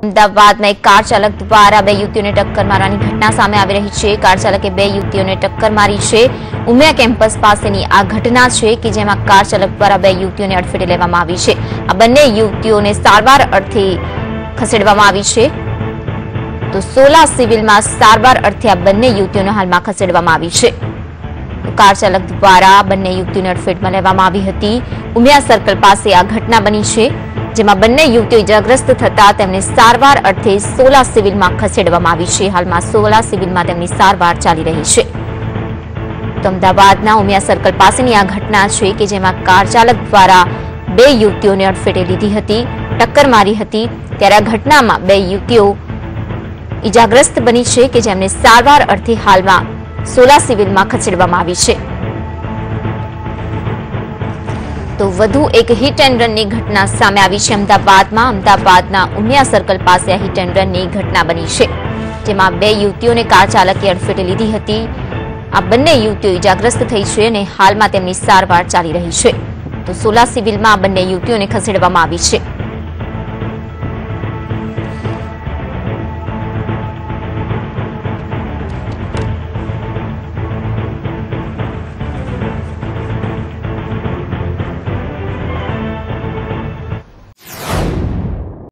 અમદાવાદમાં એક કાર ચાલક દ્વારા બે યુવતીઓને ટક્કર મારવાની ઘટના સામે આવી રહી છે। કાર ચાલકે બે યુવતીઓને ટક્કર મારી છે। ઉમિયા કેમ્પસ પાસેની આ ઘટના છે કે જેમાં કાર ચાલક દ્વારા બે યુવતીઓને અડફેટે લેવામાં આવી છે। આ બંને યુવતીઓને સારવાર અર્થે ખસેડવામાં આવી છે। તો સોલા સિવિલમાં સારવાર અર્થે આ બંને યુવતીઓને હાલમાં ખસેડવામાં આવી છે। કાર ચાલક દ્વારા બંને યુવતીઓને અડફેટમાં લેવામાં આવી હતી। ઉમિયા સર્કલ પાસે આ ઘટના બની છે, જેમાં બંને યુવતીઓ ઇજાગ્રસ્ત થતા તેમને સારવાર અર્થે સોલા સિવિલમાં ખસેડવામાં આવી છે। હાલમાં સોલા સિવિલમાં તેમની સારવાર ચાલી રહી છે। તો અમદાવાદના ઉમિયા સર્કલ પાસેની આ ઘટના છે કે જેમાં કાર ચાલક દ્વારા બે યુવતીઓને અડફેટે લીધી હતી, ટક્કર મારી હતી। ત્યારે આ ઘટનામાં બે યુવતીઓ ઇજાગ્રસ્ત બની છે કે જેમને સારવાર અર્થે હાલમાં સોલા સિવિલમાં ખસેડવામાં આવી છે। તો વધુ એક હિટ એન્ડ રનની ઘટના સામે આવી છે અમદાવાદમાં। અમદાવાદના ઉમિયા સર્કલ પાસે આ હિટ એન્ડ રનની ઘટના બની છે, જેમાં બે યુવતીઓને કાર ચાલકે અડફેટે લીધી હતી। આ બંને યુવતીઓ ઇજાગ્રસ્ત થઈ છે અને હાલમાં તેમની સારવાર ચાલી રહી છે। તો સોલા સિવિલમાં આ બંને યુવતીઓને ખસેડવામાં આવી છે।